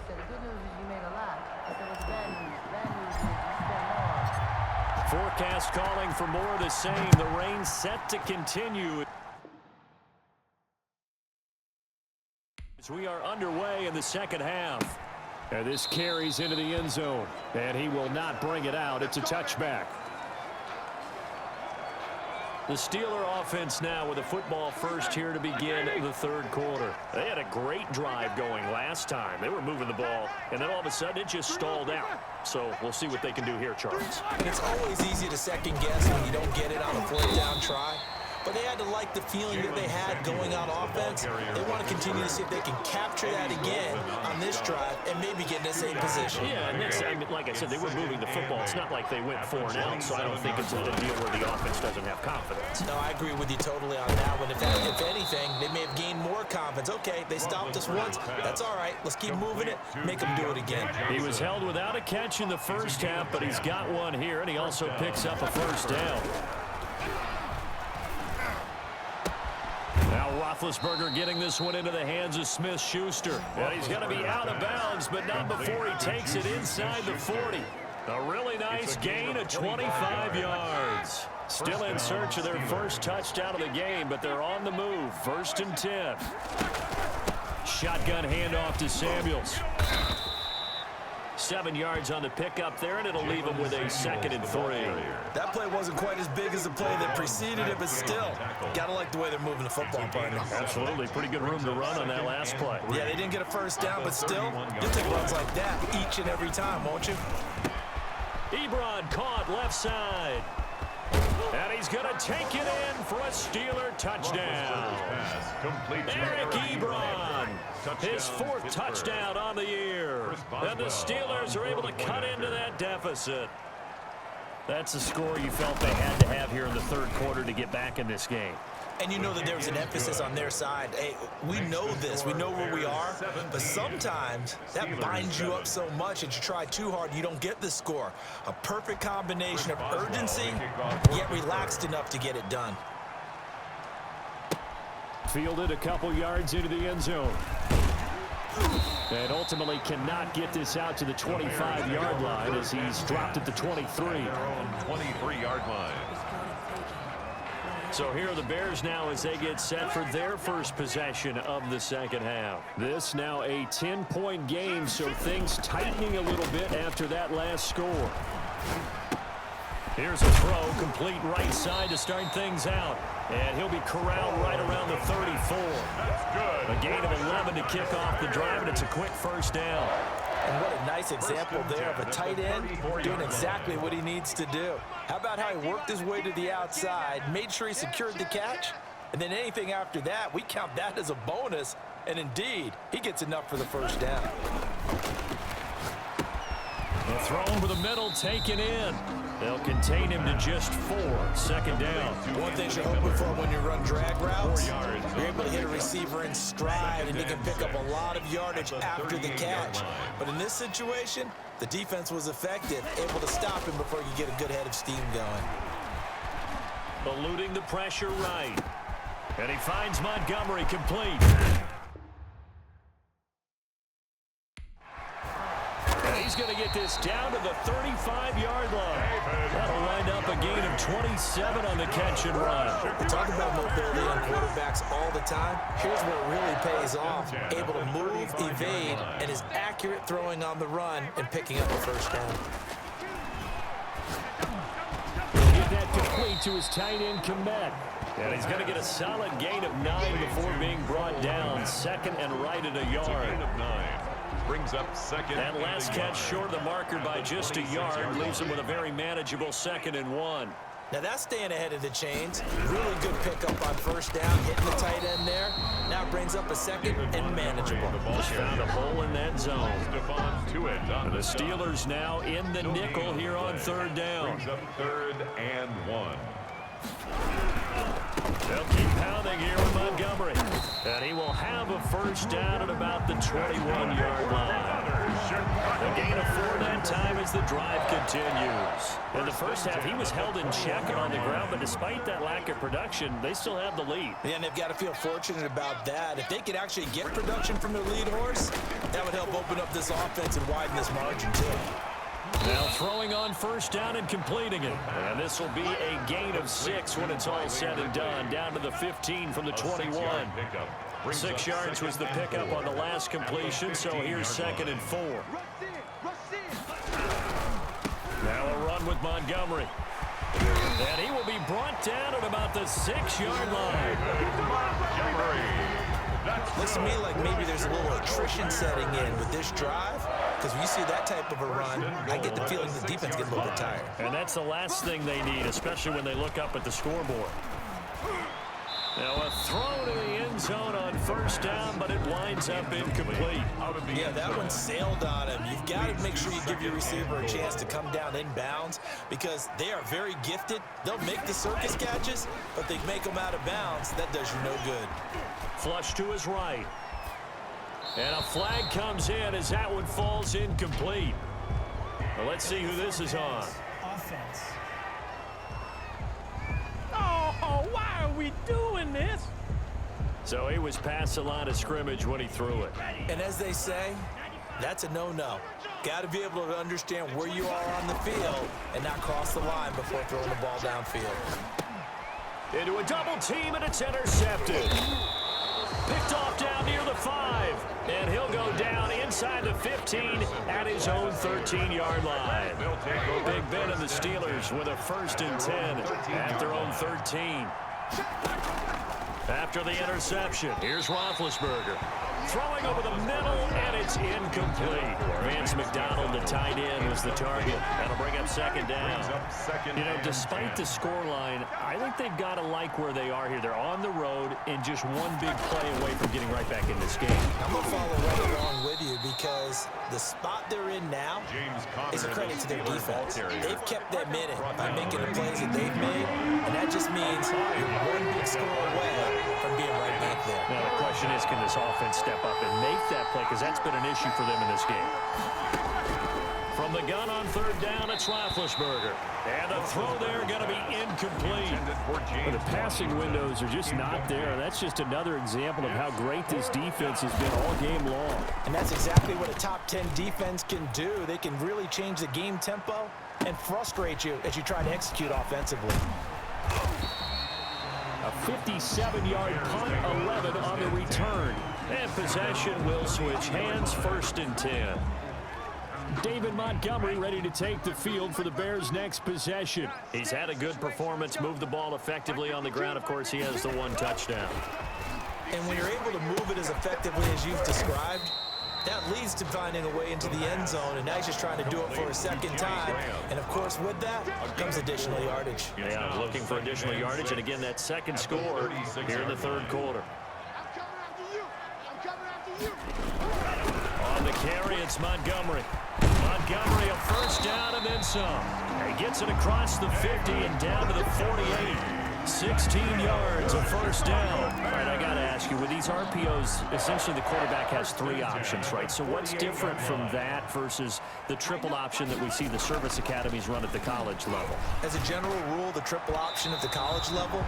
said the good news is you made a lot. I said what's bad news? Bad news is you spent more. Forecast calling for more of the same. The rain set to continue as we are underway in the second half. And this carries into the end zone, and he will not bring it out. It's a touchback. The Steeler offense now with a football first here to begin the third quarter. They had a great drive going last time. They were moving the ball, and then all of a sudden it just stalled out. So we'll see what they can do here, Charles. It's always easy to second guess when you don't get it on a fourth down try. But they had to like the feeling that they had going on offense. They want to continue to see if they can capture that again on this drive and maybe get in the same position. Yeah, and that's, I mean, like I said, they were moving the football. It's not like they went 4 and out, so I don't think it's a deal where the offense doesn't have confidence. No, I agree with you totally on that one. If anything, they may have gained more confidence. Okay, they stopped us once. That's all right. Let's keep moving it. Make them do it again. He was held without a catch in the first half, but he's got one here, and he also picks up a first down. Now Roethlisberger getting this one into the hands of Smith-Schuster. And he's going to be out of bounds, but not before he takes it inside the 40. A really nice gain of 25 yards. Still in search of their first touchdown of the game, but they're on the move. 1st and 10. Shotgun handoff to Samuels. 7 yards on the pickup there, and it'll leave him with a 2nd and 3. That play wasn't quite as big as the play that preceded it, but still, gotta like the way they're moving the football, partner. Absolutely. Pretty good room to run on that last play. Yeah, they didn't get a first down, but still, you'll take runs like that each and every time, won't you? Ebron caught left side. And he's going to take it in for a Steeler touchdown. Eric Ebron, his 4th touchdown on the year. And the Steelers are able to cut into that deficit. That's a score you felt they had to have here in the third quarter to get back in this game. And you know that there's an emphasis on their side. Hey, we know this. We know where we are. But sometimes that binds you up so much that you try too hard, you don't get the score. A perfect combination of urgency, yet relaxed enough to get it done. Fielded a couple yards into the end zone. And ultimately cannot get this out to the 25-yard line as he's dropped at the 23. 23-yard line. So here are the Bears now as they get set for their first possession of the second half. This now a 10-point game, so things tightening a little bit after that last score. Here's a throw, complete right side to start things out. And he'll be corralled right around the 34. That's good. A gain of 11 to kick off the drive, and it's a quick first down. And what a nice example there of a tight end doing exactly what he needs to do. How about how he worked his way to the outside, made sure he secured the catch, and then anything after that, we count that as a bonus. And indeed, he gets enough for the first down. The throw over the middle, taken in. They'll contain him to just 4. 2nd down. One thing you're hoping for when you run drag routes, you're able to hit a receiver in stride, and he can pick up a lot of yardage after the catch. But in this situation, the defense was effective, able to stop him before you get a good head of steam going. Eluding the pressure right. And he finds Montgomery complete. And he's going to get this down to the 35-yard line. That'll wind up a gain of 27 on the catch and run. We talk about mobility on quarterbacks all the time. Here's where it really pays off. Able to move, evade, and is accurate throwing on the run and picking up a first down. Get that complete to his tight end, Kmet. And he's going to get a solid gain of 9 before being brought down. 2nd and right at a yard. Gain of 9. Brings up 2nd. That last catch short of the marker by just a yard leaves him with a very manageable 2nd and 1. Now that's staying ahead of the chains. Really good pickup on first down, hitting the tight end there. Now brings up a 2nd and manageable. Just found a hole in that zone. Stephon Tuitt. The Steelers now in the nickel here on 3rd down. Brings up 3rd and 1. They'll keep pounding here with Montgomery. And he will have a first down at about the 21-yard line. A gain of 4 that time as the drive continues. In the first half, he was held in check and on the ground, but despite that lack of production, they still have the lead. Yeah, and they've got to feel fortunate about that. If they could actually get production from their lead horse, that would help open up this offense and widen this margin, too. Now throwing on first down and completing it. And this will be a gain of 6 when it's all said and done. Down to the 15 from the 21. 6 yards was the pickup on the last completion, so here's 2nd and 4. Now a run with Montgomery. And he will be brought down at about the 6-yard line. Looks to me like maybe there's a little attrition setting in with this drive, because when you see that type of a run, I get the feeling the defense gets a little bit tired. And that's the last thing they need, especially when they look up at the scoreboard. Now a throw to the end zone on first down, but it winds up incomplete. Yeah, that one sailed on him. You've got to make sure you give your receiver a chance to come down inbounds, because they are very gifted. They'll make the circus catches, but they make them out of bounds. That does you no good. Flush to his right. And a flag comes in as that one falls incomplete. Well, let's see who this is on. Offense. Oh, why are we doing this? So he was past the line of scrimmage when he threw it. And as they say, that's a no-no. Got to be able to understand where you are on the field and not cross the line before throwing the ball downfield. Into a double team, and it's intercepted. Picked off down near the 5. And he'll go down inside the 15 at his own 13-yard line. Big Ben and the Steelers with a 1st and 10 at their own 13. After the interception, here's Roethlisberger. Throwing over the middle, and it's incomplete. Vance McDonald, the tight end, was the target. That'll bring up 2nd down. You know, despite the scoreline, I think they've got to like where they are here. They're on the road and just one big play away from getting right back in this game. I'm going to follow right along with you, because the spot they're in now is a credit to their defense. They've kept them in it by making the plays that they've made, and that just means you're one big score away from being right back there. Now, the question is, can this offense step up and make that play, because that's been an issue for them in this game. From the gun on 3rd down, it's Roethlisberger. And the throw there going to be incomplete. But the passing windows are just not there. That's just another example of how great this defense has been all game long. And that's exactly what a top 10 defense can do. They can really change the game tempo and frustrate you as you try to execute offensively. A 57-yard punt, 11 on the return. And possession will switch hands, 1st and 10. David Montgomery ready to take the field for the Bears' next possession. He's had a good performance, moved the ball effectively on the ground. Of course, he has the 1 touchdown. And when you're able to move it as effectively as you've described, that leads to finding a way into the end zone, and now he's just trying to do it for a 2nd time. And, of course, with that comes additional yardage. Yeah, looking for additional yardage, and again, that 2nd score here in the 3rd quarter. On the carry, it's Montgomery. Montgomery, a 1st down and then some. He gets it across the 50 and down to the 48. 16 yards, a 1st down. All right, I got to ask you, with these RPOs, essentially the quarterback has 3 options, right? So what's different from that versus the triple option that we see the service academies run at the college level? As a general rule, the triple option at the college level,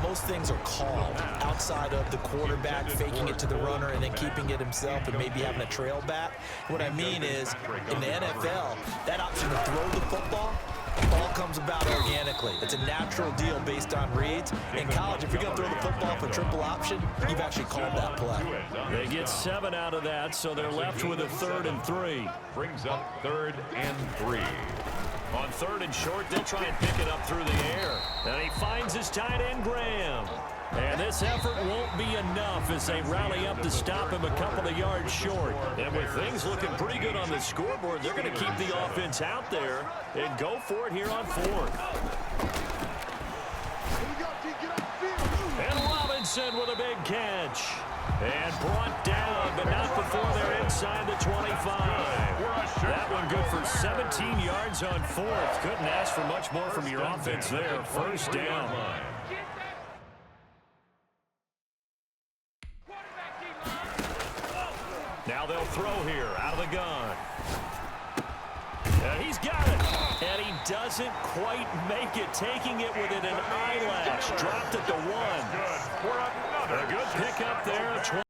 most things are called outside of the quarterback faking it to the runner and then keeping it himself and maybe having a trail back. What I mean is, in the NFL, that option to throw the football all comes about organically. It's a natural deal based on reads. In college, if you're going to throw the football for triple option, you've actually called that play. They get 7 out of that, so they're left with a 3rd and 3. Brings up 3rd and 3. On 3rd and short, they'll try and pick it up through the air. And he finds his tight end, Graham. And this effort won't be enough as they rally up to stop him a couple of yards short. And with things looking pretty good on the scoreboard, they're going to keep the offense out there and go for it here on 4th. And Robinson with a big catch. And brought down, but not before they're inside the 25. That one good for 17 yards on 4th. Couldn't ask for much more from your offense there. 1st down. Now they'll throw here out of the gun. And he's got it. And he doesn't quite make it, taking it within an eyelash. Dropped it to 1. Good for another A good pickup there.